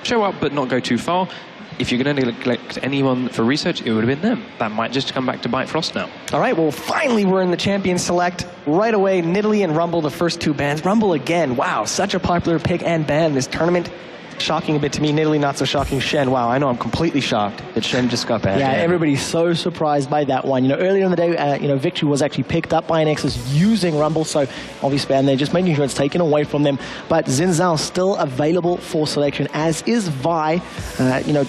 show up but not go too far. If you're going to neglect anyone for research, it would have been them. That might just come back to bite Frost now. All right, well, finally we're in the Champion Select. Right away, Nidalee and Rumble, the first two bans. Rumble again, wow, such a popular pick and ban this tournament. Shocking a bit to me. Nidalee, not so shocking. Shen, wow, I know I'm completely shocked that Shen just got banned. Yeah, everybody's so surprised by that one. You know, earlier in the day, Victory was actually picked up by Anexis using Rumble, so obviously, and they're just making sure it's taken away from them. But Xin Zhao still available for selection, as is Vi.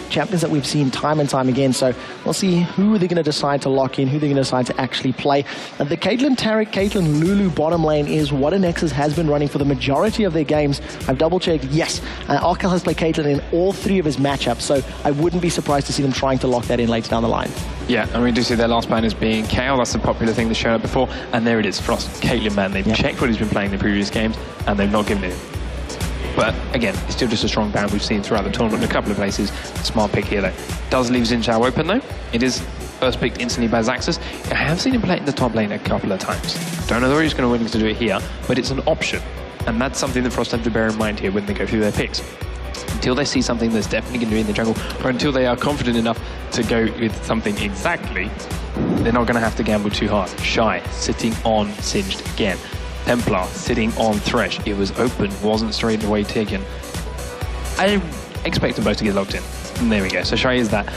Champions that we've seen time and time again. So we'll see who they're going to decide to lock in, who they're going to decide to actually play. The Caitlyn Taric, Caitlyn Lulu bottom lane is what Anexis has been running for the majority of their games. I've double-checked. Yes, Arkel has played Caitlyn in all three of his matchups, so I wouldn't be surprised to see them trying to lock that in later down the line. Yeah, and we do see their last ban as being KO. That's a popular thing that's shown up before. And there it is, Frost, Caitlyn ban. They've checked what he's been playing in the previous games, and they've not given it. But again, it's still just a strong ban we've seen throughout the tournament in a couple of places. Smart pick here, though. Does leave Xin Zhao open, though. It is first picked instantly by Zaxxas. I have seen him play it in the top lane a couple of times. Don't know whether he's going to win to do it here, but it's an option. And that's something that Frost have to bear in mind here when they go through their picks. Until they see something that's definitely going to be in the jungle, or until they are confident enough to go with something exactly, they're not going to have to gamble too hard. Shy, sitting on Singed again. Templar, sitting on Thresh. It was open, wasn't straight away taken. I expect them both to get locked in. And there we go, so Shy is that.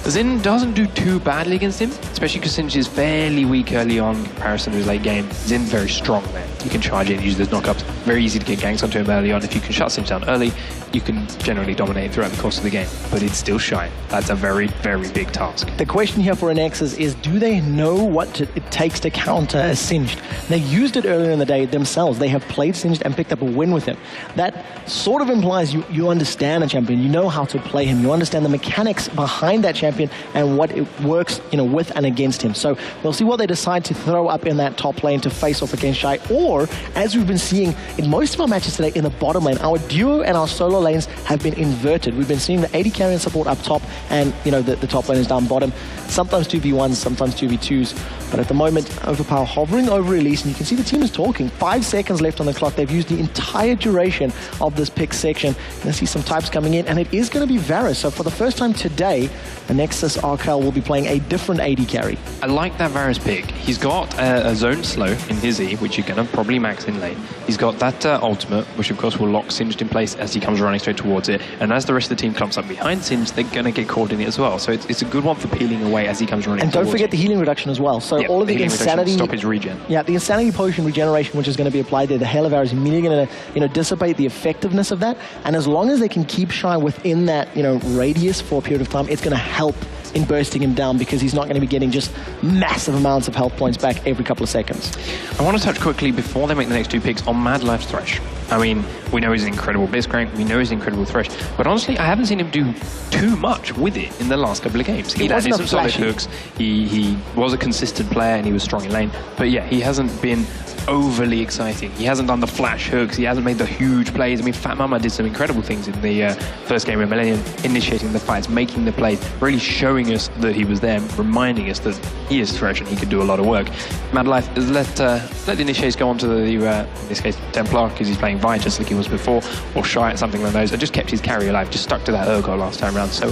Xin doesn't do too badly against him, especially because Singed is fairly weak early on in comparison to his late game. Xin very strong there. You can charge in, use those knockups. Very easy to get ganks onto him early on. If you can shut Singed down early, you can generally dominate throughout the course of the game. But it's still Shy. That's a very, very big task. The question here for Anexis is, do they know what it takes to counter a Singed? They used it earlier in the day themselves. They have played Singed and picked up a win with him. That sort of implies you understand a champion. You know how to play him. You understand the mechanics behind that champion and what it works, with and against him. So we'll see what they decide to throw up in that top lane to face off against Shy, or as we've been seeing in most of our matches today in the bottom lane, our duo and our solo lanes have been inverted. We've been seeing the AD carry and support up top, and the top lane is down bottom. Sometimes 2v1s, sometimes 2v2s, but at the moment, Overpower hovering over Elise, and you can see the team is talking. 5 seconds left on the clock. They've used the entire duration of this pick section. You're going to see some types coming in, and it is going to be Varus. So for the first time today, Anexis Arkel will be playing a different AD carry. I like that Varus pick. He's got a zone slow in his E, which you're going to probably max in lane. He's got that ultimate, which of course will lock Singed in place as he comes running straight towards it. And as the rest of the team clumps up behind Singed, they're going to get caught in it as well. So it's a good one for peeling away as he comes running and don't forget the healing reduction as well. So all of the insanity... Stop his regen. Yeah, the insanity potion regeneration, which is going to be applied there, the Hail of Arrow is immediately going to dissipate the effectiveness of that. And as long as they can keep Shy within that radius for a period of time, it's going to help in bursting him down, because he's not going to be getting just massive amounts of health points back every couple of seconds. I want to touch quickly before they make the next two picks on Mad Life's Thresh. I mean, we know he's an incredible Blitzcrank, we know he's an incredible Thresh, but honestly, I haven't seen him do too much with it in the last couple of games. He landed some solid hooks, he was a consistent player and he was strong in lane, but yeah, he hasn't been overly exciting. He hasn't done the flash hooks, he hasn't made the huge plays. I mean, Fat Mama did some incredible things in the first game of Millennium, initiating the fights, making the plays, really showing us that he was there, reminding us that he is Thresh and he could do a lot of work. Mad Life has let the initiates go on to the in this case, Templar, because he's playing Vi just like he was before, or Shy at something like those, and just kept his carry alive, just stuck to that Urgot last time around. So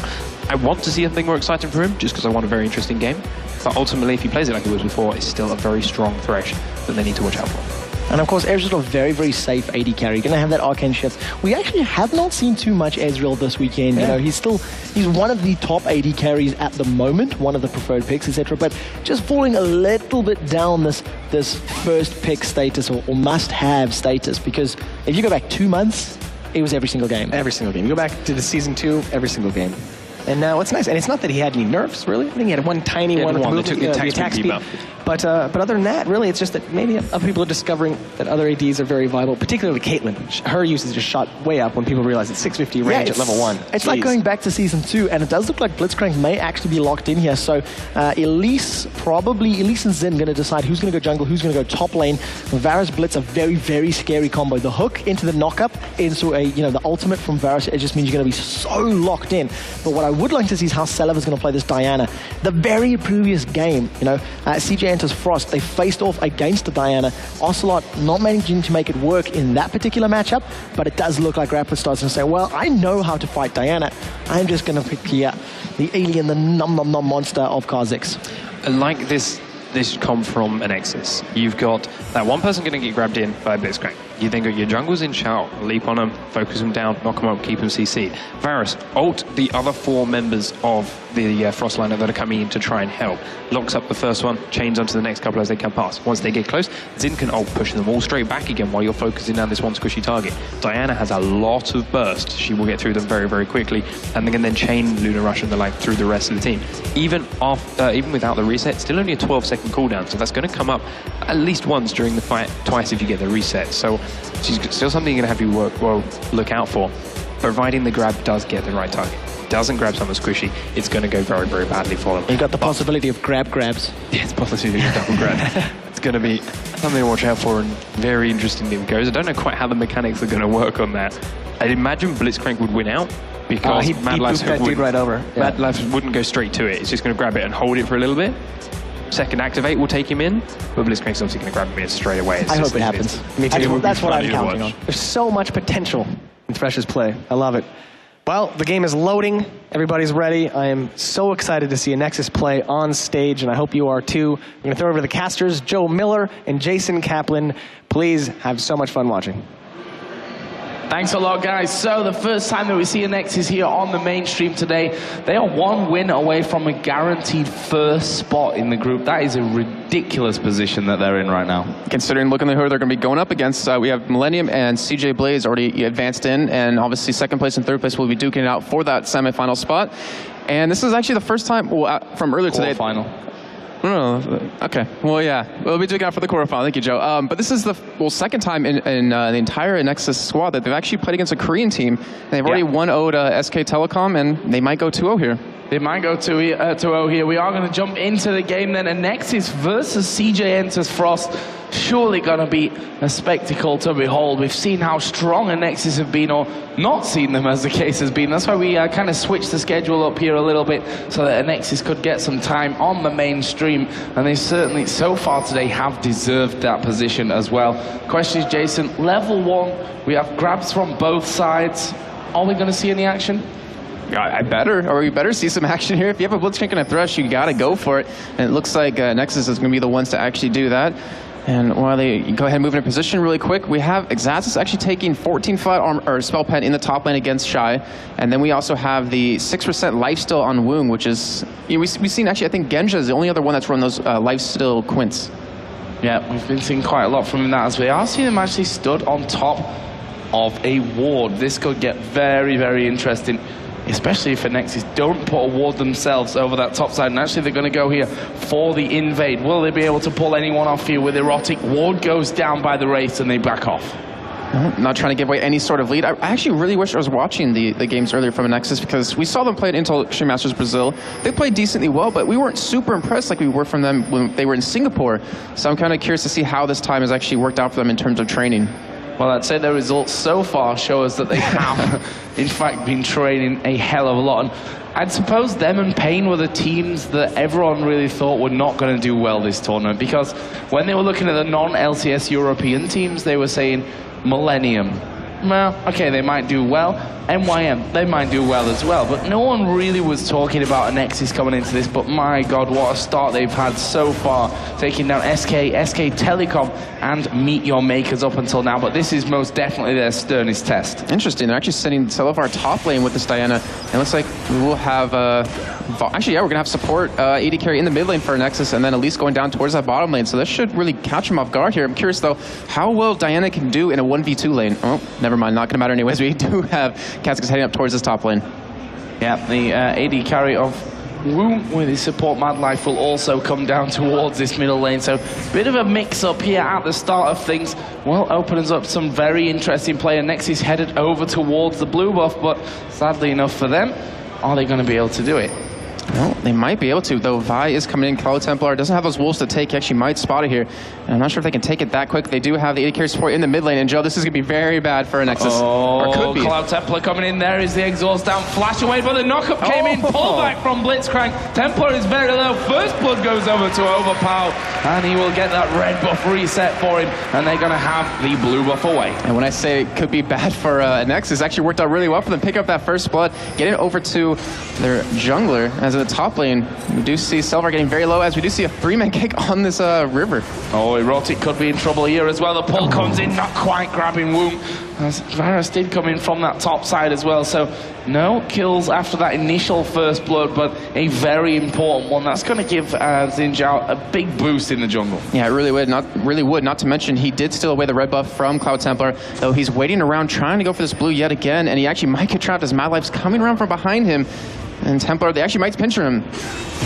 I want to see something more exciting for him, just because I want a very interesting game. But ultimately, if he plays it like he was before, it's still a very strong Thresh that they need to watch out for. And of course, Ezreal, a very, very safe AD carry. You're going to have that Arcane Shift. We actually have not seen too much Ezreal this weekend. Yeah. He's one of the top AD carries at the moment, one of the preferred picks, etc. But just falling a little bit down this first pick status or must-have status, because if you go back 2 months, it was every single game. Every single game. You go back to the Season 2, every single game. And now it's nice. And it's not that he had any nerfs, really. I think he had one tiny one with the movement, the attack speed. But other than that, really, it's just that maybe other people are discovering that other ADs are very viable, particularly Caitlyn. Her usage just shot way up when people realized it's 650 range at level 1. It's like going back to Season 2, and it does look like Blitzcrank may actually be locked in here. So Elise and Xin going to decide who's going to go jungle, who's going to go top lane. Varus Blitz, a very, very scary combo. The hook into the knockup into the ultimate from Varus, it just means you're going to be so locked in. But what I would like to see is how Seleva is going to play this Diana. The very previous game, CJ enters Frost. They faced off against the Diana. Ocelot not managing to make it work in that particular matchup, but it does look like Rapid starts to say, well, I know how to fight Diana. I'm just going to pick here the alien, the nom-nom-nom monster of Kha'Zix. Like this comp from Anexis. You've got that one person going to get grabbed in by Blitzcrank. You then got your jungles in Shao, leap on them, focus them down, knock them up, keep them CC'd. Varus, ult the other 4 members of the Frost lineup that are coming in to try and help. Locks up the first one, chains onto the next couple as they come past. Once they get close, Xin can ult, push them all straight back again while you're focusing down this one squishy target. Diana has a lot of burst. She will get through them very, very quickly, and they can then chain Lunar Rush and the like through the rest of the team. Even without the reset, still only a 12-second cooldown, so that's going to come up at least once during the fight, twice if you get the reset. So she's still something you're going to have to look out for, providing the grab does get the right target. Doesn't grab someone squishy, it's going to go very, very badly for them. You've got the possibility of grabs. Yeah, it's possibility of double grab. It's going to be something to watch out for, and very interesting if it goes. I don't know quite how the mechanics are going to work on that. I'd imagine Blitzcrank would win out, because Mad Life right over. Yeah. Mad Life wouldn't go straight to it. It's just going to grab it and hold it for a little bit. Second activate will take him in, but Blitzcrank's obviously going to grab him in straight away. I hope it happens. Me too. That's what I'm counting on. There's so much potential in Thresh's play. I love it. Well, the game is loading. Everybody's ready. I am so excited to see Anexis play on stage, and I hope you are too. I'm going to throw over to the casters, Joe Miller and Jason Kaplan. Please have so much fun watching. Thanks a lot, guys. So the first time that we see Anexis here on the mainstream today, they are 1 win away from a guaranteed first spot in the group. That is a ridiculous position that they're in right now. Considering looking at who they're going to be going up against, we have Millennium and CJ Blaze already advanced in, and obviously second place and third place will be duking it out for that semifinal spot. And this is actually the first time, from earlier today. Final. Oh, okay. Well, yeah. We'll be doing out for the quarterfinal. Thank you, Joe. But this is the second time in the entire Anexis squad that they've actually played against a Korean team. They've already 1-0 to SK Telecom, and they might go 2-0 here. They might go 2-0 here. We are going to jump into the game then. Anexis versus CJ enters Frost. Surely going to be a spectacle to behold. We've seen how strong Anexis have been, or not seen them as the case has been. That's why we kind of switched the schedule up here a little bit so that Anexis could get some time on the mainstream. And they certainly, so far today, have deserved that position as well. Question is, Jason, level 1, we have grabs from both sides. Are we going to see any action? I better, or you better see some action here. If you have a Blitzcrank and a Thresh, you got to go for it. And it looks like Anexis is going to be the ones to actually do that. And while they go ahead and move in a position really quick, we have Exatus actually taking 14-5 Spell Pen in the top lane against Shy. And then we also have the 6% lifesteal on Woong, which is, we've seen actually, I think Genja is the only other one that's run those lifesteal quints. Yeah, we've been seeing quite a lot from that, as we are seeing them actually stood on top of a ward. This could get very, very interesting, especially if Anexis don't put a ward themselves over that top side. And actually they're going to go here for the invade. Will they be able to pull anyone off here with Erotic? Ward goes down by the Wraith and they back off. Not trying to give away any sort of lead. I actually really wish I was watching the games earlier from Anexis, because we saw them play at Intel Extreme Masters Brazil. They played decently well, but we weren't super impressed like we were from them when they were in Singapore. So I'm kind of curious to see how this time has actually worked out for them in terms of training. Well, I'd say the results so far show us that they have, in fact, been training a hell of a lot. And I'd suppose them and Pain were the teams that everyone really thought were not going to do well this tournament, because when they were looking at the non-LCS European teams, they were saying Millennium. Well, okay, they might do well. NYM, they might do well as well. But no one really was talking about Anexis coming into this. But my God, what a start they've had so far. Taking down SK Telecom, and Meet Your Makers up until now. But this is most definitely their sternest test. Interesting. They're actually sending Televar top lane with this Diana. And it looks like we will have... actually, yeah, we're going to have support AD carry in the mid lane for Anexis, and then Elise going down towards that bottom lane. So this should really catch him off guard here. I'm curious, though, how well Diana can do in a 1v2 lane. Oh, never mind. Not going to matter anyways. We do have Kha'Zix heading up towards this top lane. Yeah, the AD carry of Woong with his support Mad Life will also come down towards this middle lane. So bit of a mix-up here at the start of things. Well, opens up some very interesting play. And Anexis headed over towards the blue buff, but sadly enough for them, are they going to be able to do it? Well, they might be able to, though. Vi is coming in. Cloud Templar doesn't have those wolves to take. He actually might spot it here. And I'm not sure if they can take it that quick. They do have the AD carry support in the mid lane. And Joe, this is going to be very bad for Anexis. Oh, or could be. Cloud Templar coming in there. Is the exhaust down? Flash away, but the knockup came in. Pull back from Blitzcrank. Templar is very low. First blood goes over to Overpower. And he will get that red buff reset for him. And they're going to have the blue buff away. And when I say it could be bad for Anexis, it actually worked out really well for them. Pick up that first blood, get it over to their jungler. As in the top lane, we do see Silver getting very low, as we do see a 3-man kick on this river. Oh, Erotic could be in trouble here as well. The pull comes in, not quite grabbing Woom. As Varus did come in from that top side as well, so no kills after that initial first blood, but a very important one. That's going to give Xin Zhao a big boost in the jungle. Yeah, it really would. Not to mention, he did steal away the red buff from Cloud Templar, though he's waiting around trying to go for this blue yet again, and he actually might get trapped as Mad Life's coming around from behind him. And Templar, they actually might pincher him.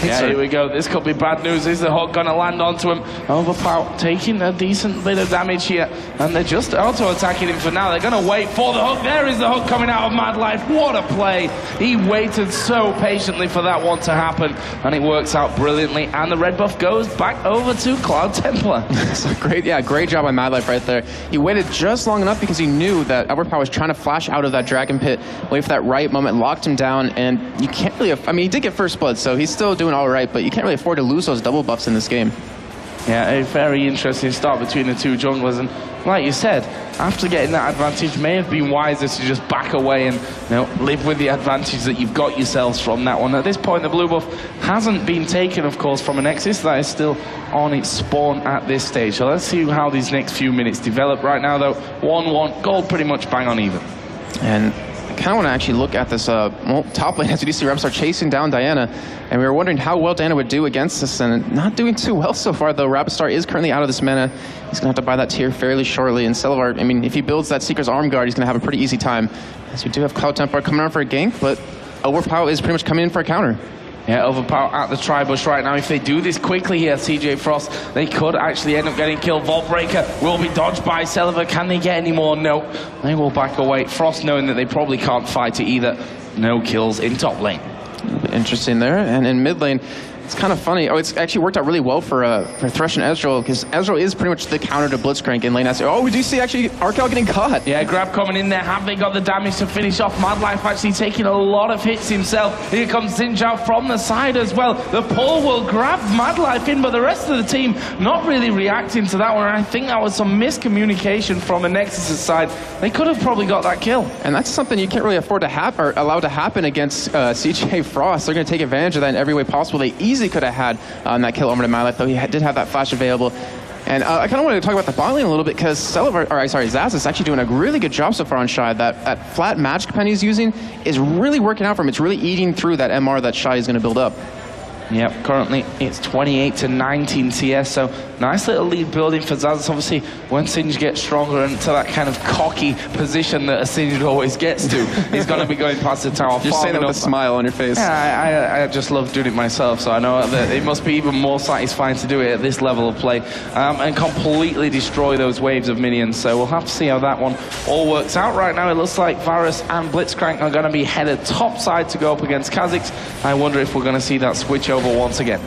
Yeah, here we go. This could be bad news. Is the hook going to land onto him? Overpower taking a decent bit of damage here. And they're just auto-attacking him for now. They're going to wait for the hook. There is the hook coming out of Mad Life. What a play. He waited so patiently for that one to happen. And it works out brilliantly. And the red buff goes back over to Cloud Templar. So great job by Mad Life right there. He waited just long enough because he knew that Overpower was trying to flash out of that Dragon Pit, wait for that right moment, locked him down, and you can't really, I mean, he did get first blood, so he's still doing all right, but you can't really afford to lose those double buffs in this game. Yeah, a very interesting start between the two junglers, and like you said, after getting that advantage, may have been wiser to just back away and live with the advantage that you've got yourselves from that one. At this point, the blue buff hasn't been taken, of course, from Anexis. That is still on its spawn at this stage. So let's see how these next few minutes develop. Right now, though, 1-1, gold pretty much bang on even. And I kind of want to actually look at this top lane, as we do see Rebstar chasing down Diana, and we were wondering how well Diana would do against this, and not doing too well so far, though. Rebstar is currently out of this mana. He's going to have to buy that tier fairly shortly, and Celavar, I mean, if he builds that Seeker's Arm Guard, he's going to have a pretty easy time, as we do have Cloud Templar coming on for a gank, but Overpower is pretty much coming in for a counter. Yeah, Overpower at the Tri-Bush right now. If they do this quickly here, CJ Frost, they could actually end up getting killed. Vault Breaker will be dodged by Celavar. Can they get any more? No. They will back away. Frost knowing that they probably can't fight it either. No kills in top lane. Interesting there. And in mid lane, it's kind of funny. Oh, it's actually worked out really well for Thresh and Ezreal, because Ezreal is pretty much the counter to Blitzcrank in lane S. Oh, we do see actually Arkel getting caught. Yeah, grab coming in there. Have they got the damage to finish off? Mad Life actually taking a lot of hits himself. Here comes Xin Zhao from the side as well. The pull will grab Mad Life in, but the rest of the team not really reacting to that one. And I think that was some miscommunication from Anexis' side. They could have probably got that kill. And that's something you can't really afford to happen or allow to happen against CJ Frost. They're going to take advantage of that in every way possible. They easily could have had that kill over to Mad Life, though he did have that flash available. And I kind of wanted to talk about the bot lane a little bit, because Zaz is actually doing a really good job so far on Shy. That flat magic pen he's using is really working out for him. It's really eating through that MR that Shy is going to build up. Yep, currently it's 28 to 19 CS, so nice little lead building for Zaz. Obviously, when Singe gets stronger into that kind of cocky position that a Singe always gets to, he's going to be going past the tower. You're saying that with a smile on your face. Yeah, I just love doing it myself, so I know that it must be even more satisfying to do it at this level of play and completely destroy those waves of minions. So we'll have to see how that one all works out. Right now, it looks like Varus and Blitzcrank are going to be headed top side to go up against Kha'Zix. I wonder if we're going to see that switch over once again.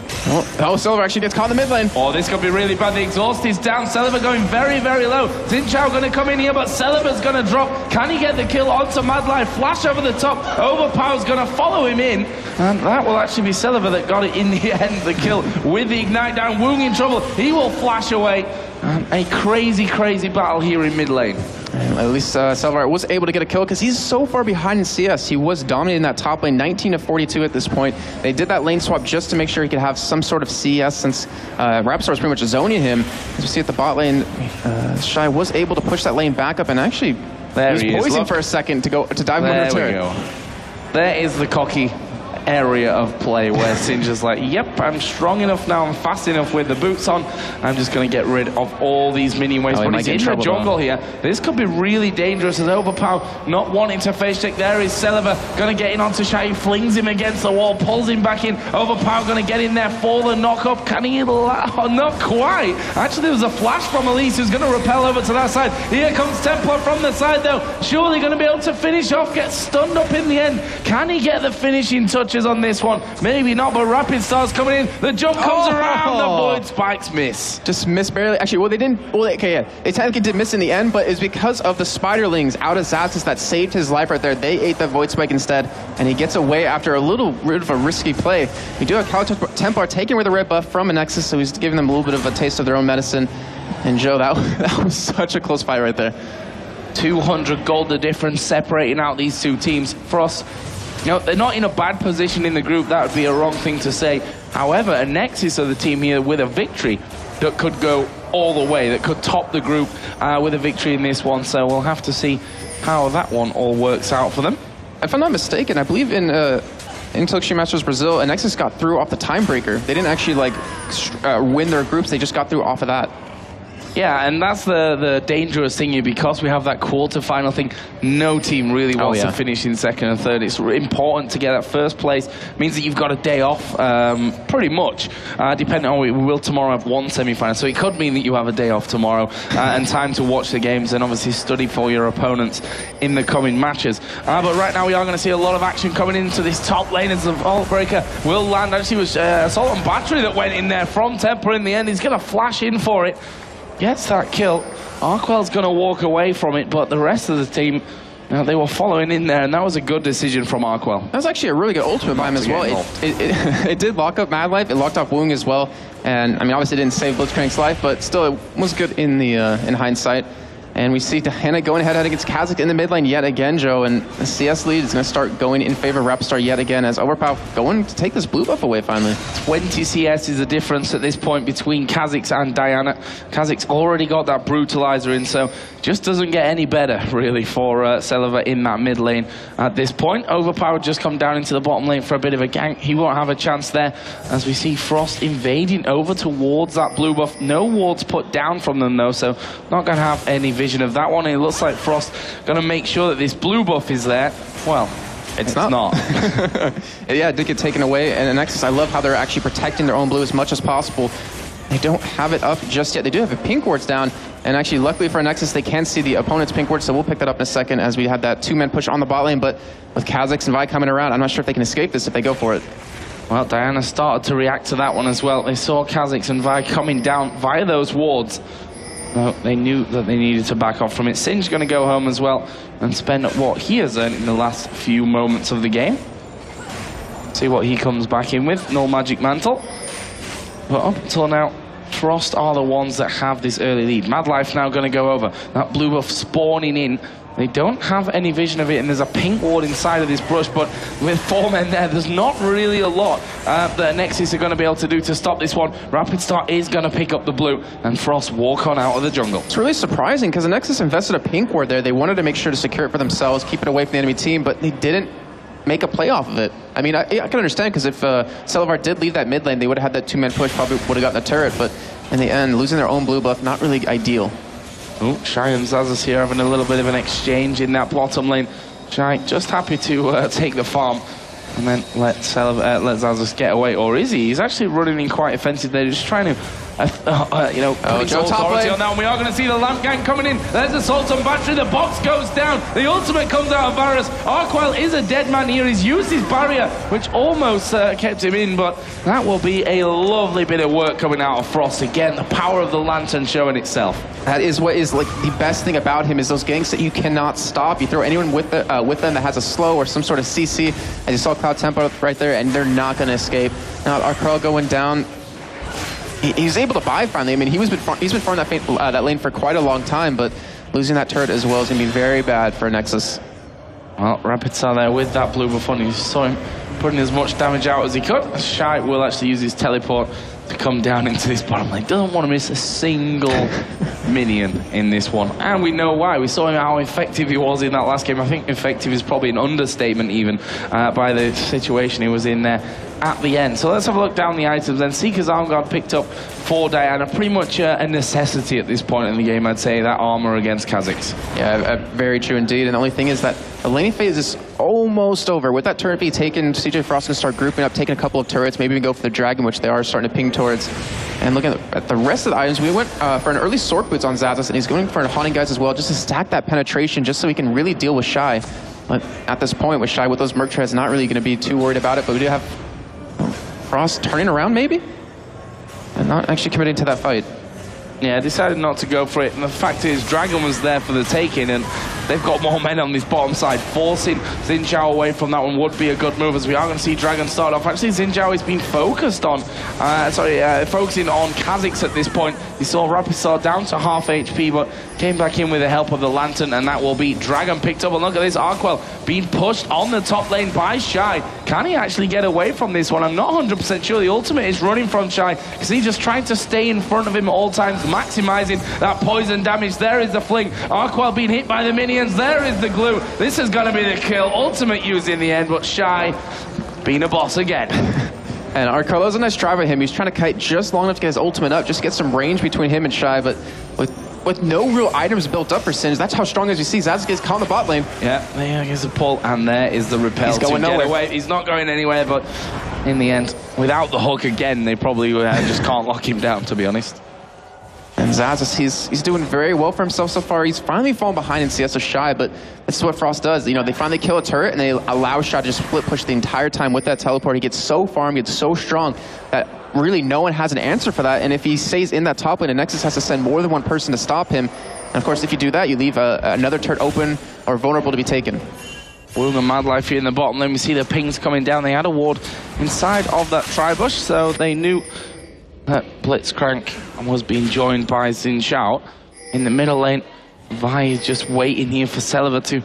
Oh, Silver actually gets caught in the mid lane. Oh, this could be really bad. The exhaust is down. Celavar going very, very low. Xin Zhao going to come in here, but Celavar's going to drop. Can he get the kill onto Mad Life? Flash over the top. Overpower's going to follow him in. And that will actually be Celavar that got it in the end, the kill with the ignite down. Woong in trouble. He will flash away. And a crazy, crazy battle here in mid lane. At least Celavar was able to get a kill, because he's so far behind in CS. He was dominating that top lane, 19 to 42 at this point. They did that lane swap just to make sure he could have some sort of CS, since Rapstar was pretty much zoning him. As we see at the bot lane, Shy was able to push that lane back up, and actually he was poising for a second to dive into the turret. There is the cocky area of play where Singer's like, yep, I'm strong enough now, I'm fast enough with the boots on, I'm just going to get rid of all these minion waves. But he's in the jungle here. This could be really dangerous, as Overpower not wanting to face check. There is Celavar going to get in onto Shy, flings him against the wall, pulls him back in. Overpower going to get in there for the knock-up. Can he? Not quite. Actually, there was a flash from Elise, who's going to repel over to that side. Here comes Templar from the side, though. Surely going to be able to finish off, get stunned up in the end. Can he get the finishing touch matches on this one. Maybe not, but Rapid Star's coming in. The jump comes around. The void spikes miss. Just missed barely. Actually, well, they didn't. Well, okay, yeah. They technically did miss in the end, but it's because of the Spiderlings out of Xaxis that saved his life right there. They ate the void spike instead, and he gets away after a little bit of a risky play. We do have Cal Templar taking away the red buff from Anexis, so he's giving them a little bit of a taste of their own medicine. And Joe, that was such a close fight right there. 200 gold the difference separating out these two teams. Frost, you know, they're not in a bad position in the group. That would be a wrong thing to say. However, Anexis are the team here with a victory that could go all the way, that could top the group with a victory in this one. So we'll have to see how that one all works out for them. If I'm not mistaken, I believe in Extreme Masters Brazil, Anexis got through off the timebreaker. They didn't actually like win their groups. They just got through off of that. Yeah, and that's the dangerous thing here, because we have that quarter-final thing. No team really wants to finish in second and third. It's important to get that first place. It means that you've got a day off, pretty much, depending on, we will tomorrow have one semi-final, so it could mean that you have a day off tomorrow and time to watch the games and obviously study for your opponents in the coming matches. But right now we are going to see a lot of action coming into this top lane as the Vault Breaker will land. Actually, it was Assault and Battery that went in there from Temper in the end. He's going to flash in for it. Gets that kill. Arkwell's going to walk away from it, but the rest of the team, they were following in there, and that was a good decision from Arkwell. That was actually a really good ultimate by him as well. It did lock up Mad Life. It locked off Woong as well. And, I mean, obviously it didn't save Blitzcrank's life, but still, it was good in the in hindsight. And we see Hannah going head-to-head against Kazik in the mid lane yet again, Joe. And the CS lead is going to start going in favor of Rapstar yet again, as Overpower going to take this blue buff away finally. 20 CS is the difference at this point between Kazix and Diana. Kazix already got that Brutalizer in, so just doesn't get any better, really, for Selva in that mid lane at this point. Overpower just come down into the bottom lane for a bit of a gank. He won't have a chance there, as we see Frost invading over towards that blue buff. No wards put down from them, though, so not going to have any vision of that one. It looks like Frost going to make sure that this blue buff is there. Well, it's not. Yeah, it did get taken away. And Anexis, I love how they're actually protecting their own blue as much as possible. They don't have it up just yet. They do have a pink wards down. And actually, luckily for Anexis, they can see the opponent's pink ward, so we'll pick that up in a second as we have that two-man push on the bot lane. But with Kazix and Vi coming around, I'm not sure if they can escape this if they go for it. Well, Diana started to react to that one as well. They saw Kazix and Vi coming down via those wards. No, they knew that they needed to back off from it. Singe going to go home as well and spend what he has earned in the last few moments of the game. See what he comes back in with. No Magic Mantle. But up until now, Frost are the ones that have this early lead. Mad Life now going to go over. That blue buff spawning in. They don't have any vision of it, and there's a pink ward inside of this brush, but with 4 men there's not really a lot that Anexis are going to be able to do to stop this one. Rapid Star is going to pick up the blue, and Frost walk on out of the jungle. It's really surprising, because Anexis invested a pink ward there. They wanted to make sure to secure it for themselves, keep it away from the enemy team, but they didn't make a play off of it. I mean, I can understand, because if Celavar did leave that mid lane, they would have had that two-man push, probably would have gotten the turret, but in the end, losing their own blue buff, not really ideal. Oh, Shy and Xaxis here having a little bit of an exchange in that bottom lane. Shy just happy to take the farm and then let Xaxis get away. Or is he? He's actually running in quite offensive. They're just trying to, put Joe authority on that one. We are going to see the lamp gang coming in. There's Assault on Battery. The box goes down. The ultimate comes out of Varus. Arkwell is a dead man here. He's used his barrier, which almost kept him in, but that will be a lovely bit of work coming out of Frost. Again, the power of the lantern showing itself. That is what is like the best thing about him, is those ganks that you cannot stop. You throw anyone with them that has a slow or some sort of CC, as you saw Cloud Tempo right there, and they're not going to escape. Now Arkwell going down. He's able to buy finally. I mean, he's been farming that lane for quite a long time, but losing that turret as well is going to be very bad for Anexis. Well, Rapid Star there with that blue buff on. You saw him putting as much damage out as he could. Shy will actually use his teleport to come down into this bottom lane. Doesn't want to miss a single minion in this one. And we know why. We saw how effective he was in that last game. I think effective is probably an understatement even by the situation he was in there at the end. So let's have a look down the items then. Seeker's Arm Guard picked up for Diana. Pretty much a necessity at this point in the game, I'd say, that armor against Kazix. Yeah, very true indeed. And the only thing is that the laning phase is almost over. With that turret being taken, CJ Frost can start grouping up, taking a couple of turrets, maybe even go for the dragon, which they are starting to ping towards. And looking at the rest of the items, we went for an early Sword Boots on Xaxis, and he's going for a Haunting Guys as well, just to stack that penetration, just so he can really deal with Shy. But at this point, with Shy with those Merc treads, not really going to be too worried about it. But we do have Frost turning around, maybe? And not actually committing to that fight. Yeah, decided not to go for it. And the fact is, Dragon was there for the taking, and they've got more men on this bottom side. Forcing Xin Zhao away from that one would be a good move, as we are going to see Dragon start off. Actually, Xin Zhao has been focused on, focusing on Kha'Zix at this point. He saw Rapid Star down to half HP, but came back in with the help of the Lantern, and that will be Dragon picked up. And look at this, Arkwell being pushed on the top lane by Shy. Can he actually get away from this one? I'm not 100% sure. The ultimate is running from Shy, because he's just trying to stay in front of him at all times, maximizing that poison damage. There is the fling. Arkwell being hit by the minions. There is the glue. This is going to be the kill. Ultimate used in the end, but Shy being a boss again. And Arkwell, that was a nice try by him. He was trying to kite just long enough to get his ultimate up, just to get some range between him and Shy, but with no real items built up for Singe, that's how strong as you see. Zaz gets caught in the bot lane. Yeah, there is a pull, and there is the repel. He's going nowhere. Away. He's not going anywhere, but in the end, without the hook again, they probably just can't lock him down, to be honest. And Zaz, he's doing very well for himself so far. He's finally fallen behind in CS of Shy, but this is what Frost does. You know, they finally kill a turret, and they allow Shy to just split push the entire time with that teleport. He gets so farm, gets so strong, that really no one has an answer for that. And if he stays in that top lane, Anexis has to send more than one person to stop him. And of course, if you do that, you leave another turret open or vulnerable to be taken. Woong and Mad Life here in the bottom lane. We see the pings coming down. They had a ward inside of that tri-bush, so they knew that Blitzcrank was being joined by Xin Zhao. In the middle lane, Vi is just waiting here for Celiva to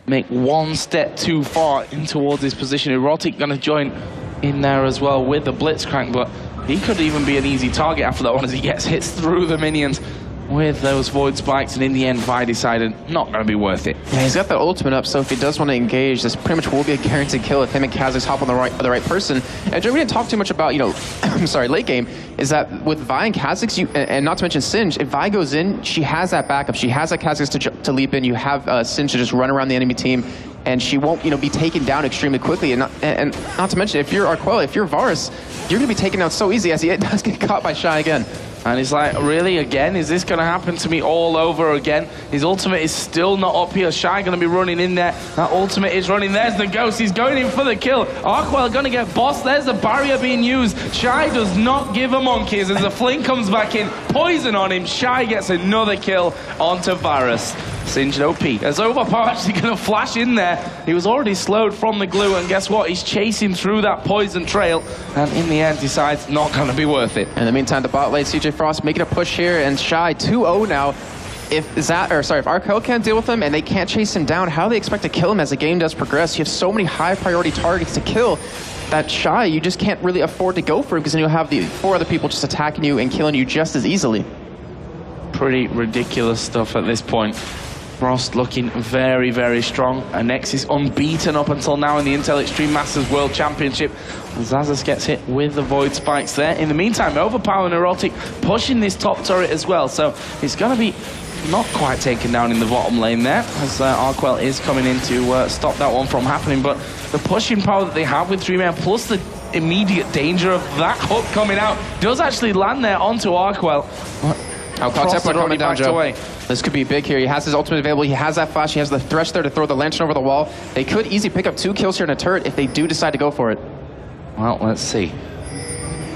make one step too far in towards his position. Erotic going to join in there as well with the Blitzcrank, but he could even be an easy target after that one, as he gets hits through the minions with those void spikes, and in the end, Vi decided not going to be worth it. Yeah, he's got the ultimate up, so if he does want to engage, this pretty much will be a guaranteed kill if him and Kha'Zix hop on the right person. And Joe, we didn't talk too much about, you know, I'm sorry, late game, is that with Vi and Kha'Zix, and not to mention Singe, if Vi goes in, she has that backup. She has that Kha'Zix to leap in. You have Singe to just run around the enemy team, and she won't, you know, be taken down extremely quickly. And not to mention, if you're Arquella, if you're Varus, you're going to be taken down so easy, as he does get caught by Shy again. And he's like, really, again? Is this going to happen to me all over again? His ultimate is still not up here. Shy going to be running in there. That ultimate is running. There's the ghost. He's going in for the kill. Arkwell going to get bossed. There's the barrier being used. Shy does not give a monkeys as the fling comes back in. Poison on him. Shy gets another kill onto Varus. Singed OP. As Overpower actually going to flash in there. He was already slowed from the glue, and guess what? He's chasing through that poison trail, and in the end decides not going to be worth it. In the meantime, the bot lane, CJ Frost making a push here, and Shy 2-0 now. If Arkel can't deal with him and they can't chase him down, how do they expect to kill him as the game does progress? You have so many high priority targets to kill that Shy, you just can't really afford to go for him, because then you'll have the 4 other people just attacking you and killing you just as easily. Pretty ridiculous stuff at this point. Frost looking very, very strong. Anexis unbeaten up until now in the Intel Extreme Masters World Championship. Zazas gets hit with the Void Spikes there. In the meantime, Overpower and Erotic pushing this top turret as well. So it's going to be not quite taken down in the bottom lane there, as Arkwell is coming in to stop that one from happening. But the pushing power that they have with 3 men, plus the immediate danger of that hook coming out, does actually land there onto Arkwell. Frost coming down, Joe. Away. This could be big here. He has his ultimate available. He has that flash. He has the thresh there to throw the lantern over the wall. They could easily pick up 2 kills here in a turret if they do decide to go for it. Well, let's see.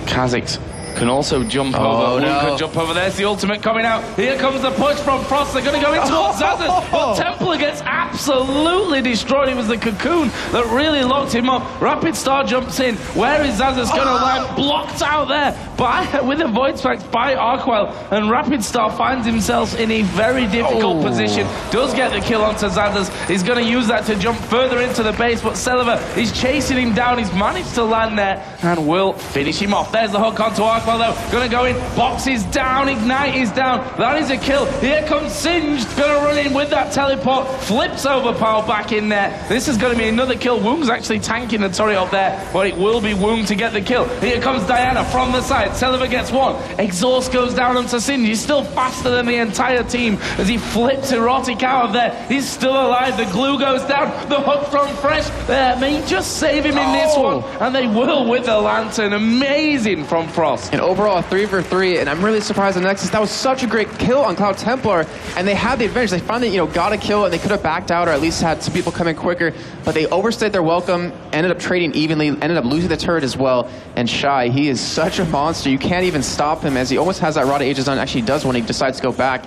Kha'Zix can also jump over. No. Can jump over. There's the ultimate coming out. Here comes the push from Frost. They're going to go in towards Zazas. But Templar gets absolutely destroyed. It was the cocoon that really locked him up. Rapid Star jumps in. Where is Zazas going to land? Blocked out there with the Void Spikes by Arkwell. And Rapid Star finds himself in a very difficult position. Does get the kill onto Zazas. He's going to use that to jump further into the base. But Celiva is chasing him down. He's managed to land there and will finish him off. There's the hook onto Arkwell. Though, gonna go in, box is down, ignite is down, that is a kill. Here comes Singed, gonna run in with that teleport, flips Overpower back in there. This is gonna be another kill. Woong's actually tanking the turret up there, but it will be Woong to get the kill. Here comes Diana from the side, Celiva gets 1, Exhaust goes down onto Singed. He's still faster than the entire team as he flips Erotic out of there. He's still alive, the glue goes down, the hook from Fresh there, may just save him in this one, and they will with the lantern. Amazing from Frost. And overall, a 3 for 3, and I'm really surprised at Anexis. That was such a great kill on Cloud Templar, and they had the advantage. They finally, got a kill, and they could have backed out, or at least had some people come in quicker, but they overstayed their welcome, ended up trading evenly, ended up losing the turret as well. And Shy, he is such a monster. You can't even stop him, as he almost has that Rod of Ages on. Actually does when he decides to go back.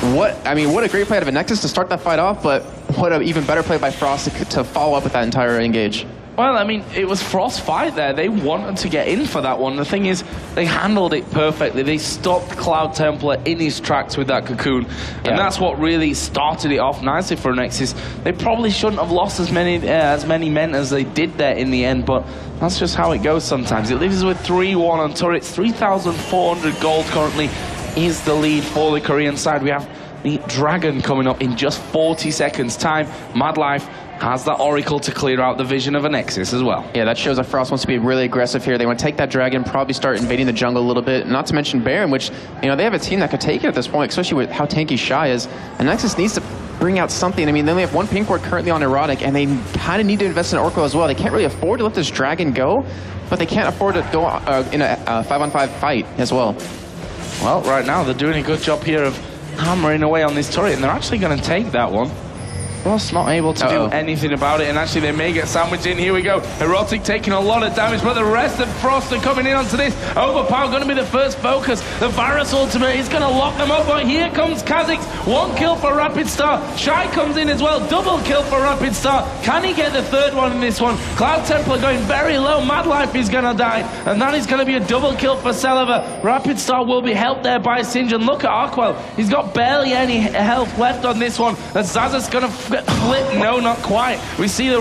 What a great play out of Anexis to start that fight off, but what an even better play by Frost to follow up with that entire engage. Well, I mean, it was Frost's fight there. They wanted to get in for that one. The thing is, they handled it perfectly. They stopped Cloud Templar in his tracks with that cocoon. And that's what really started it off nicely for Anexis. They probably shouldn't have lost as many men as they did there in the end, but that's just how it goes sometimes. It leaves us with 3-1 on turrets. 3,400 gold currently is the lead for the Korean side. We have the Dragon coming up in just 40 seconds time. Mad Life has that Oracle to clear out the vision of Anexis as well. Yeah, that shows that Frost wants to be really aggressive here. They want to take that Dragon, probably start invading the jungle a little bit, not to mention Baron, which, they have a team that could take it at this point, especially with how tanky Shy is. Anexis needs to bring out something. I mean, they only have one pink ward currently on Erotic, and they kind of need to invest in Oracle as well. They can't really afford to let this Dragon go, but they can't afford to go in a 5-on-5 fight as well. Well, right now, they're doing a good job here of hammering away on this turret, and they're actually going to take that one. Frost not able to do anything about it, and actually they may get sandwiched in. Here we go. Erotic taking a lot of damage, but the rest of Frost are coming in onto this. Overpower going to be the first focus. The Varus ultimate is going to lock them up, but here comes Kha'Zix. 1 kill for Rapid Star. Shy comes in as well. Double kill for Rapid Star. Can he get the third one in this one? Cloud Templar going very low. Mad Life is going to die, and that is going to be a double kill for Celiva. Rapid Star will be helped there by Singe, and look at Arkwell. He's got barely any health left on this one. Zaza's going to flip. No, not quite. We see the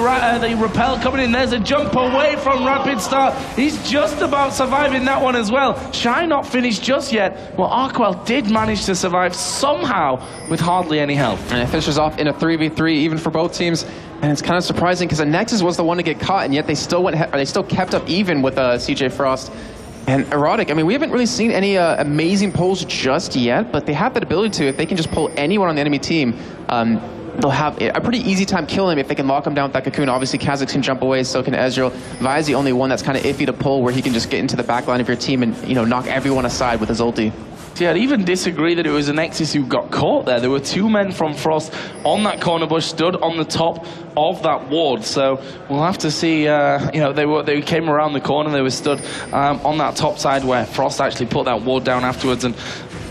repel coming in. There's a jump away from Rapid Star. He's just about surviving that one as well. Shy not finished just yet. Well, Arkwell did manage to survive somehow with hardly any health. And it finishes off in a 3v3 even for both teams. And it's kind of surprising because Anexis was the one to get caught, and yet they still kept up even with CJ Frost. And Erotic, I mean, we haven't really seen any amazing pulls just yet, but they have that ability to. If they can just pull anyone on the enemy team, they'll have a pretty easy time killing him if they can lock him down with that cocoon. Obviously, Kha'Zix can jump away, so can Ezreal. Vi's the only one that's kind of iffy to pull, where he can just get into the back line of your team and, knock everyone aside with his ulti. Yeah, I'd even disagree that it was Anexis who got caught there. There were 2 men from Frost on that corner bush, stood on the top of that ward. So we'll have to see. They came around the corner. They were stood on that top side where Frost actually put that ward down afterwards. And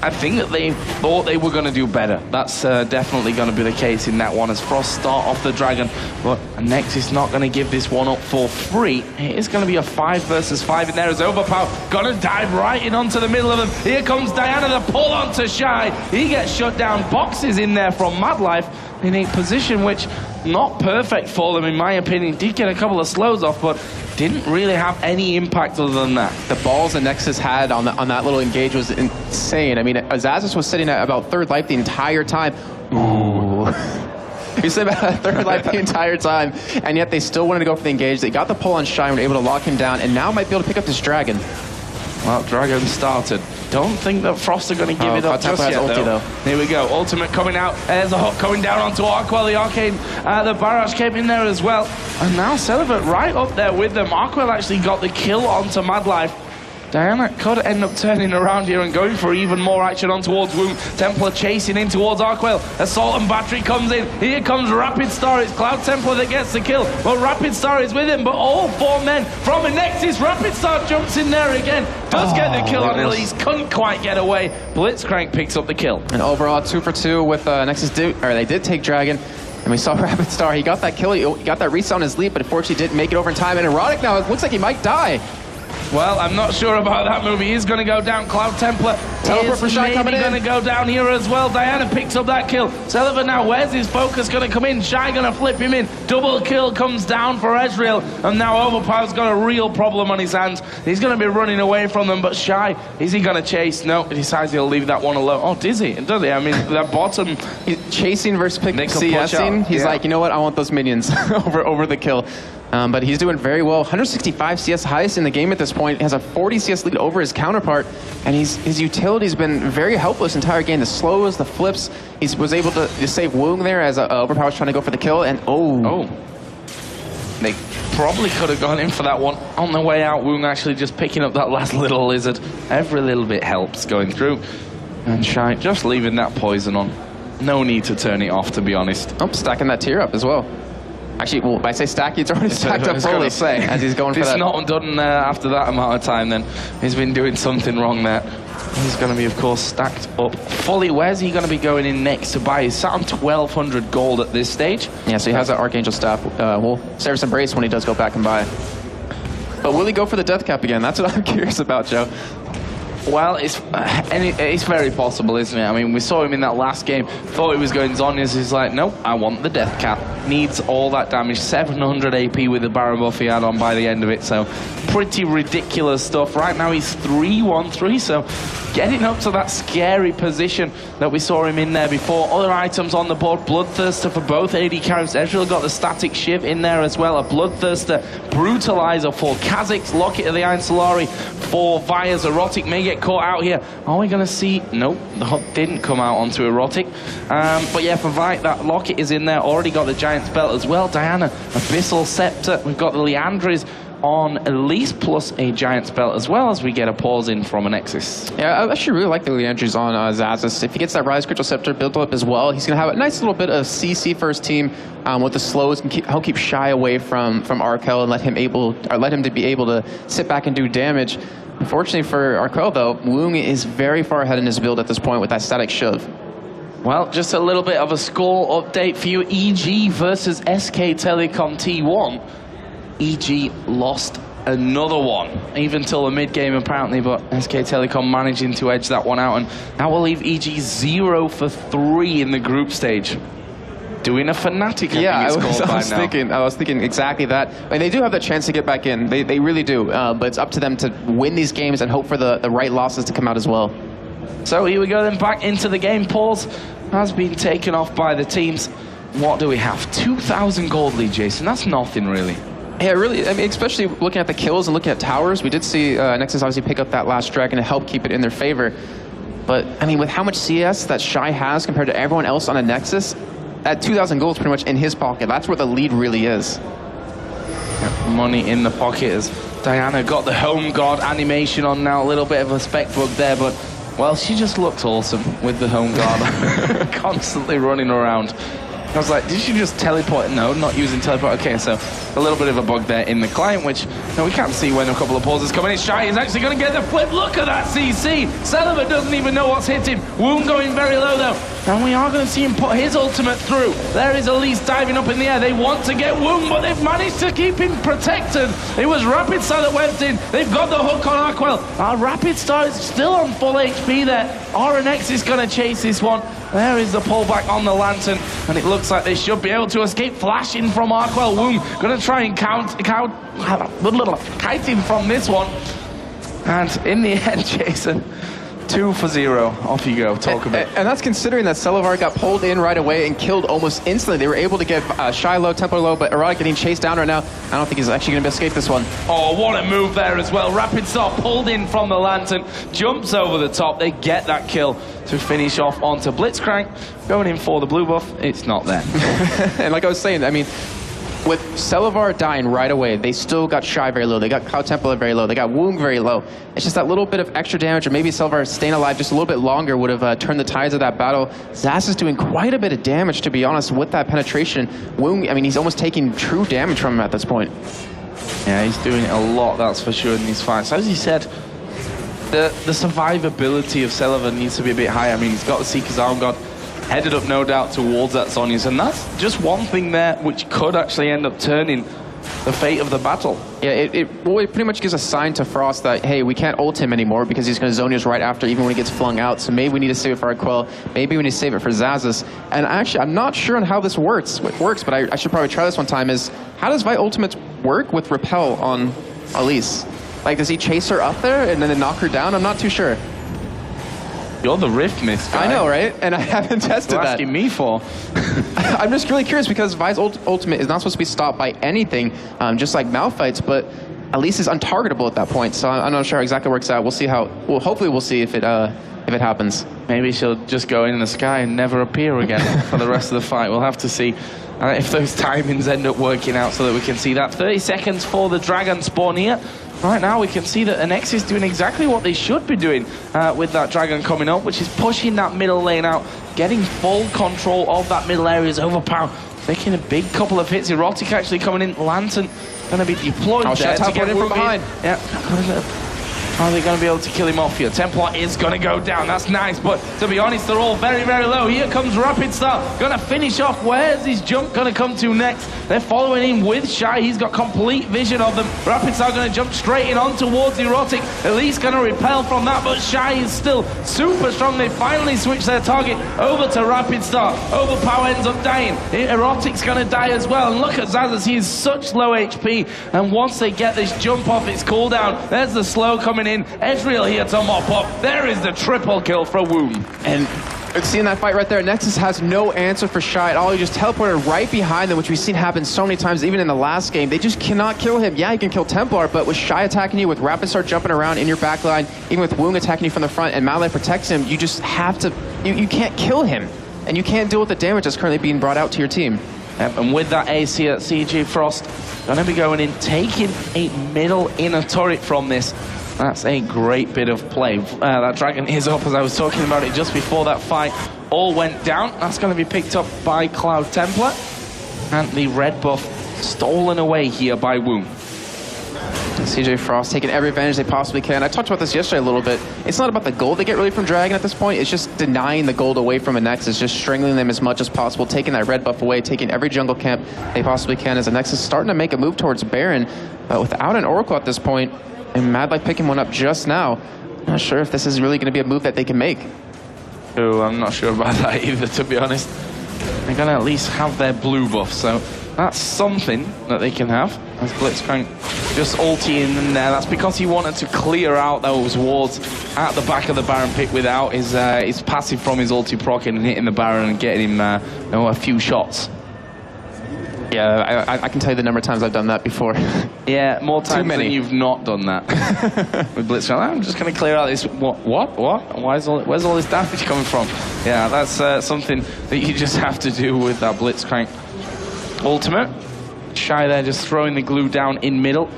I think that they thought they were going to do better. That's definitely going to be the case in that one as Frost start off the Dragon. But Anexis not going to give this one up for free. It is going to be a 5 versus 5 in there as Overpower going to dive right in onto the middle of them. Here comes Diana, the pull onto Shy. He gets shut down. Boxes in there from Mad Life in a position which not perfect for them in my opinion. Did get a couple of slows off, but didn't really have any impact other than that. The balls Anexis had on that little engage was insane. I mean, Azazis was sitting at about 3rd life the entire time. Ooh. He said about 3rd life the entire time, and yet they still wanted to go for the engage. They got the pull on Shy and were able to lock him down, and now might be able to pick up this Dragon. Well, Dragon started. Don't think that Frost are going to give it up just yet, though. Here we go. Ultimate coming out. There's a hook coming down onto Arkwell. The Arcane, the Barrage came in there as well. And now Celibate right up there with them. Arkwell actually got the kill onto Mad Life. Diana could end up turning around here and going for even more action on towards Womb. Templar chasing in towards Arkwell. Assault and Battery comes in. Here comes Rapid Star. It's Cloud Templar that gets the kill. Well, Rapid Star is with him, but all 4 men from Anexis. Rapid Star jumps in there again. Does get the kill on Elise. Couldn't quite get away. Blitzcrank picks up the kill. And overall, 2 for 2 with Anexis. They did take Dragon. And we saw Rapid Star. He got that kill. He got that reset on his leap, but unfortunately didn't make it over in time. And Erotic now, it looks like he might die. Well, I'm not sure about that move. He is going to go down. Cloud Templar Teleport for Shy coming in. Going to go down here as well. Diana picks up that kill. Celiva now, where's his focus going to come in? Shy going to flip him in. Double kill comes down for Ezreal. And now Overpower's got a real problem on his hands. He's going to be running away from them, but Shy, is he going to chase? No, he decides he'll leave that one alone. Oh, does he? Does he? I mean, that bottom... He's chasing versus pick CSing. He's like, you know what? I want those minions over the kill. But he's doing very well. 165 CS highest in the game at this point. Has a 40 CS lead over his counterpart. And his utility's been very helpless entire game. The slows, the flips. He was able to save Woong there as Overpower's trying to go for the kill. And they probably could have gone in for that one. On the way out, Woong actually just picking up that last little lizard. Every little bit helps going through. And Shy just leaving that poison on. No need to turn it off, to be honest. Oh, stacking that tier up as well. Actually, well, if I say stacky, it's already stacked up fully as he's going for that. It's not done after that amount of time, then he's been doing something wrong there. He's going to be, of course, stacked up fully. Where's he going to be going in next to buy? He's sat on 1,200 gold at this stage. Yeah, so he has that Archangel staff. Will serve some brace when he does go back and buy. But will he go for the death cap again? That's what I'm curious about, Joe. Well, it's very possible, isn't it? I mean, we saw him in that last game. Thought he was going Zhonya's. He's like, nope, I want the death cap. Needs all that damage. 700 AP with the Baron buff he had on by the end of it. So pretty ridiculous stuff. Right now he's 3-1-3. So getting up to that scary position that we saw him in there before. Other items on the board. Bloodthirster for both AD carries. Ezreal got the static shiv in there as well. A Bloodthirster Brutalizer for Kha'Zix. Locket of the Iron Solari for Vias. Erotic may get caught out here. Are we going to see? Nope, the hook didn't come out onto Erotic. But yeah, for Vi, that Locket is in there. Already got the Giant's Belt as well. Diana, Abyssal Scepter. We've got the Leandris on Elise plus a Giant's Belt as well as we get a pause in from Anexis. Yeah, I actually really like the Leandris on Xaxis. If he gets that Rise Crystal Scepter built up as well, he's going to have a nice little bit of CC for his team with the slows and help keep Shy away from Arkel and let him to be able to sit back and do damage. Unfortunately for Arkel, though, Woong is very far ahead in his build at this point with that static shove. Well, just a little bit of a score update for you. EG versus SK Telecom T1. EG lost another one, even till the mid-game apparently, but SK Telecom managing to edge that one out, and that will leave EG 0 for 3 in the group stage. Doing a Fnatic, I was thinking exactly that. I mean, they do have the chance to get back in. They really do, but it's up to them to win these games and hope for the right losses to come out as well. So here we go then, back into the game. Pause has been taken off by the teams. What do we have? 2,000 gold lead, Jason. That's nothing really. Yeah, really, I mean, especially looking at the kills and looking at towers, we did see Anexis obviously pick up that last dragon to help keep it in their favor. But, I mean, with how much CS that Shy has compared to everyone else on Anexis, that 2,000 gold is pretty much in his pocket. That's where the lead really is. Money in the pocket as Diana got the home guard animation on now. A little bit of a spec bug there, but, well, she just looks awesome with the home guard. Constantly running around. I was like, did she just teleport? No, not using teleport. Okay, so a little bit of a bug there in the client, which we can't see when a couple of pauses come in. It's Shy is actually going to get the flip. Look at that CC. Celiva doesn't even know what's hit him. Woong going very low, though. And we are going to see him put his ultimate through. There is Elise diving up in the air. They want to get Woong, but they've managed to keep him protected. It was Rapid Star that went in. They've got the hook on Arkwell. Our Rapid Star is still on full HP there. Anexis is going to chase this one. There is the pullback on the Lantern, and it looks like they should be able to escape. Flashing from Arkwell. Woong going to try and kite him from this one. And in the end, Jason, 2 for 0. Off you go. Talk a bit. And that's considering that Celivar got pulled in right away and killed almost instantly. They were able to get Shy low, Templar low, but Erotic getting chased down right now. I don't think he's actually going to escape this one. Oh, what a move there as well. Rapid Star pulled in from the Lantern, jumps over the top. They get that kill to finish off onto Blitzcrank. Going in for the blue buff. It's not there. And like I was saying, I mean, with Celivar dying right away, they still got Shy very low. They got Cloud Templar very low. They got Woong very low. It's just that little bit of extra damage, or maybe Celivar staying alive just a little bit longer would have turned the tides of that battle. Zas is doing quite a bit of damage, to be honest, with that penetration. Woong, I mean, he's almost taking true damage from him at this point. Yeah, he's doing a lot, that's for sure, in these fights. As he said, the survivability of Celivar needs to be a bit higher. I mean, he's got the Seeker's Arm God, headed up, no doubt, towards that Zhonya's, and that's just one thing there which could actually end up turning the fate of the battle. Yeah, it pretty much gives a sign to Frost that, hey, we can't ult him anymore because he's going to Zhonya's right after, even when he gets flung out, so maybe we need to save it for Arquel, maybe we need to save it for Xaxis. And actually, I'm not sure on how this works, but I should probably try this one time, is how does Vi Ultimate work with Repel on Elise? Like, does he chase her up there and then knock her down? I'm not too sure. You're the Rift Myth guy. I know, right? And I haven't tested that. What are you asking me for? I'm just really curious because Vi's ultimate is not supposed to be stopped by anything, just like Malphite's, but at least is untargetable at that point. So I'm not sure how exactly works out. We'll see how. Well, hopefully we'll see if it happens. Maybe she'll just go in the sky and never appear again for the rest of the fight. We'll have to see if those timings end up working out so that we can see that. 30 seconds for the Dragon spawn here. Right now we can see that Anexis is doing exactly what they should be doing with that Dragon coming up, which is pushing that middle lane out, getting full control of that middle area is Overpower. Taking a big couple of hits. Erotic actually coming in. Lantern going to be deployed there to get him from behind. Yeah. Are they going to be able to kill him off here? Templar is going to go down. That's nice, but to be honest, they're all very, very low. Here comes Rapid Star. Going to finish off. Where's his jump going to come to next? They're following him with Shy. He's got complete vision of them. Rapid Star going to jump straight in on towards Erotic. Elise going to repel from that, but Shy is still super strong. They finally switch their target over to Rapid Star. Overpower ends up dying. Erotic's going to die as well. And look at Zazas. He is such low HP. And once they get this jump off its cooldown, there's the slow coming in. Ezreal here to mop up. There is the triple kill for Woom. And seeing that fight right there, Nexus has no answer for Shy at all. He just teleported right behind them, which we've seen happen so many times, even in the last game. They just cannot kill him. Yeah, he can kill Templar, but with Shy attacking you, with Rapid Star jumping around in your backline, even with Woong attacking you from the front and Malay protects him, you just have to, you can't kill him. And you can't deal with the damage that's currently being brought out to your team. Yep, and with that ace here, CJ Frost going to be going in, taking a middle inner turret from this. That's a great bit of play. That Dragon is up, as I was talking about it just before that fight all went down. That's going to be picked up by Cloud Templar. And the red buff stolen away here by Woom. CJ Frost taking every advantage they possibly can. I talked about this yesterday a little bit. It's not about the gold they get really from Dragon at this point. It's just denying the gold away from Anexis, just strangling them as much as possible, taking that red buff away, taking every jungle camp they possibly can, as Anexis starting to make a move towards Baron. But without an Oracle at this point, and Mad Life picking one up just now, I'm not sure if this is really going to be a move that they can make. Oh, I'm not sure about that either, to be honest. They're going to at least have their blue buff, so that's something that they can have. As Blitzcrank just ulting in there. That's because he wanted to clear out those wards at the back of the Baron pit without his passive from his ulti proc and hitting the Baron and getting him a few shots. Yeah, I can tell you the number of times I've done that before. Yeah, more times than you've not done that. With Blitzcrank, I'm just going to clear out this. What? Where's all this damage coming from? Yeah, that's something that you just have to do with that Blitzcrank ultimate. Shy there just throwing the glue down in middle.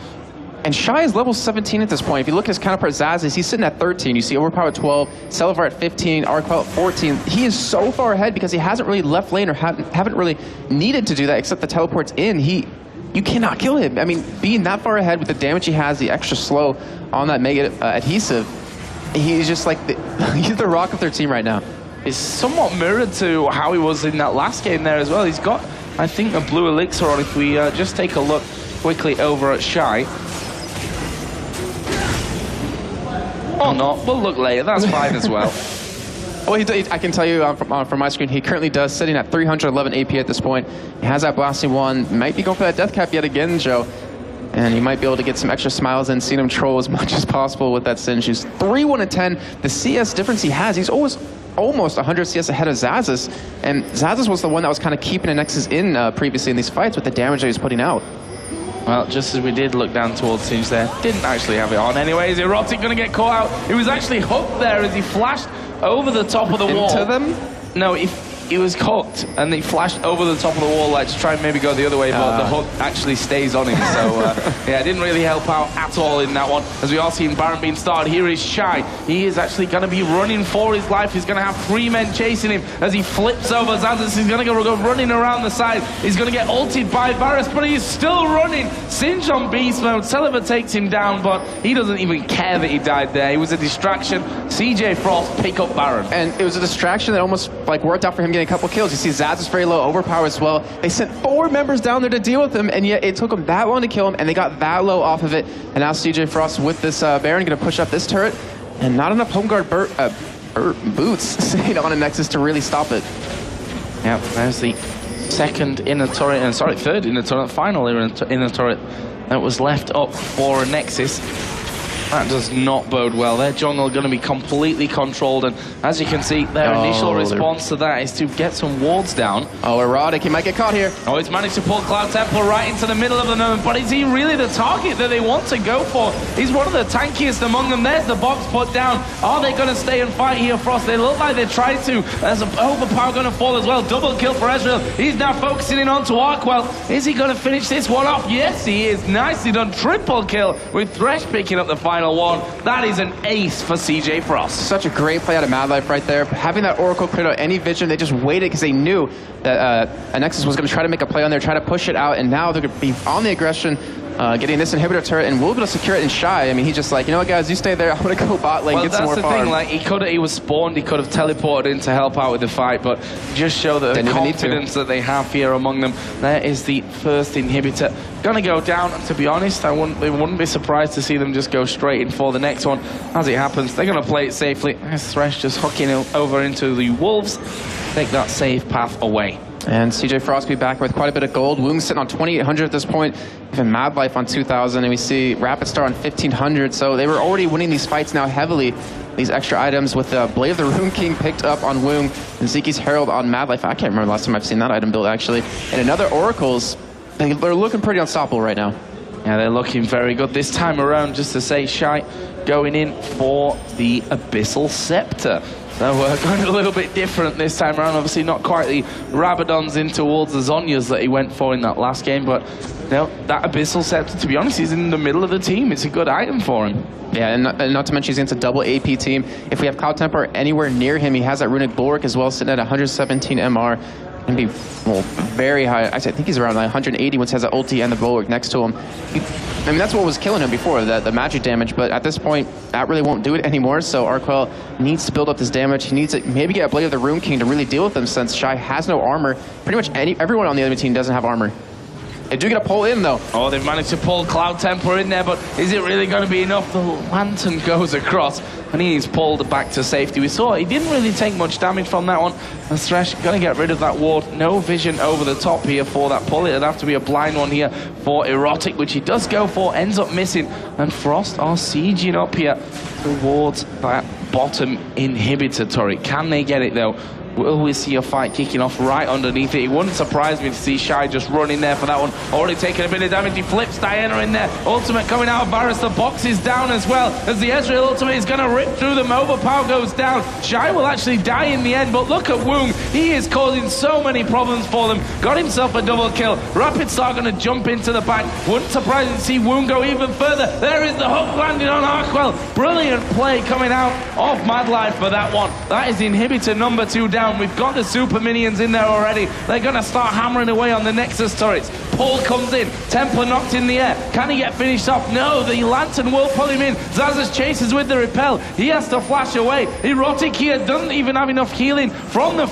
And Shy is level 17 at this point. If you look at his counterpart Zazas, he's sitting at 13. You see Overpower at 12, Celevar at 15, Arquel at 14. He is so far ahead because he hasn't really left lane or haven't really needed to do that except the teleports in. You cannot kill him. I mean, being that far ahead with the damage he has, the extra slow on that mega adhesive, he's just like, he's the rock of their team right now. It's somewhat mirrored to how he was in that last game there as well. He's got, I think, a blue elixir on. If we just take a look quickly over at Shy. Or not, we'll look later, that's fine as well. Well, I can tell you from my screen, he currently does, sitting at 311 AP at this point. He has that blasting one, might be going for that death cap yet again, Joe. And he might be able to get some extra smiles and see him troll as much as possible with that Singe. He's 3-1-10. The CS difference he has, he's almost 100 CS ahead of Zazas. And Zazas was the one that was kind of keeping Anexis in previously in these fights with the damage that he was putting out. Well, just as we did look down towards Singe there, didn't actually have it on anyways. Erotic going to get caught out. He was actually hooked there as he flashed over the top of the wall. Into them? No, he was hooked and he flashed over the top of the wall like to try and maybe go the other way, but the hook actually stays on him. So, yeah, it didn't really help out at all in that one. As we are seeing Baron being started, here is Shy. He is actually going to be running for his life. He's going to have 3 men chasing him as he flips over Zazas. He's going to go running around the side. He's going to get ulted by Varus, but he's still running. Singe on beast mode. Celevar takes him down, but he doesn't even care that he died there. He was a distraction. CJ Frost pick up Baron. And it was a distraction that almost like worked out for him getting a couple kills. You see Zaz is very low, Overpower as well. They sent 4 members down there to deal with him, and yet it took them that long to kill him, and they got that low off of it. And now CJ Frost with this Baron going to push up this turret, and not enough home guard boots sitting on Anexis to really stop it. Yeah, there's the second inner turret, third inner turret, final inner turret that was left up for Anexis. That does not bode well. Their jungle going to be completely controlled, and as you can see, their initial response to that is to get some wards down. Oh, Erotic, he might get caught here. Oh, he's managed to pull Cloud Temple right into the middle of the moment, but is he really the target that they want to go for? He's one of the tankiest among them. There's the box put down. Are they going to stay and fight here, Frost? They look like they're trying to. There's an overpower going to fall as well. Double kill for Ezreal. He's now focusing in onto Arkwell. Is he going to finish this one off? Yes, he is. Nicely done. Triple kill with Thresh picking up the final one. That is an ace for CJ Frost. Such a great play out of Mad Life right there. Having that Oracle cleared out any vision, they just waited because they knew that Anexis was going to try to make a play on there, try to push it out, and now they're going to be on the aggression, getting this inhibitor turret, and we'll be able to secure it in Shy. I mean, he's just like, you know what, guys, you stay there. I'm going to go bot lane, get some more farm. Well, that's the thing. Like, he was spawned, he could have teleported in to help out with the fight, but just show the confidence that they have here among them. There is the first inhibitor. Gonna go down. To be honest, I wouldn't be surprised to see them just go straight in for the next one. As it happens, they're gonna play it safely. There's Thresh just hooking over into the Wolves. Take that safe path away. And CJ Frost will be back with quite a bit of gold. Woong sitting on 2,800 at this point. Even Mad Life on 2,000, and we see Rapid Star on 1,500. So they were already winning these fights now heavily. These extra items with Blade of the Rune King picked up on Woong and Zeki's Herald on Mad Life. I can't remember the last time I've seen that item build, actually. And another Oracle's. They're looking pretty unstoppable right now. Yeah, they're looking very good this time around. Just to say, Shy going in for the Abyssal Scepter. So we're going a little bit different this time around. Obviously not quite the Rabadons in towards the Zhonyas that he went for in that last game, but no, that Abyssal Scepter, to be honest, he's in the middle of the team. It's a good item for him. Yeah, and not to mention he's against a double AP team. If we have Cloud Temper anywhere near him, he has that Runic Bulwark as well, sitting at 117 MR. And be very high. I think he's around like 180 once he has the ulti and the bulwark next to him. I mean, that's what was killing him before, the magic damage, but at this point, that really won't do it anymore, so Arkwell needs to build up this damage. He needs to maybe get a Blade of the Rune King to really deal with him, since Shy has no armor. Pretty much everyone on the other team doesn't have armor. They do get a pull in, though. Oh, they've managed to pull Cloud Temper in there, but is it really going to be enough? The Lantern goes across, and he's pulled back to safety. We saw he didn't really take much damage from that one. And Thresh going to get rid of that ward. No vision over the top here for that pull. It'd have to be a blind one here for Erotic, which he does go for, ends up missing. And Frost are sieging up here towards that bottom inhibitor turret. Can they get it, though? Will we see a fight kicking off right underneath it? It wouldn't surprise me to see Shy just run in there for that one. Already taking a bit of damage. He flips Diana in there. Ultimate coming out of Varus. The box is down as well, as the Ezreal ultimate is going to rip through them. Overpower goes down. Shy will actually die in the end, but look at Woong. He is causing so many problems for them. Got himself a double kill. Rapid Star going to jump into the back. Wouldn't surprise me to see Woong go even further. There is the hook landing on Arkwell. Brilliant play coming out of Mad Life for that one. That is inhibitor number 2 down. We've got the super minions in there already. They're going to start hammering away on the Nexus turrets. Paul comes in. Templar knocked in the air. Can he get finished off? No, the Lantern will pull him in. Zazas chases with the repel. He has to flash away. Erotic here doesn't even have enough healing from the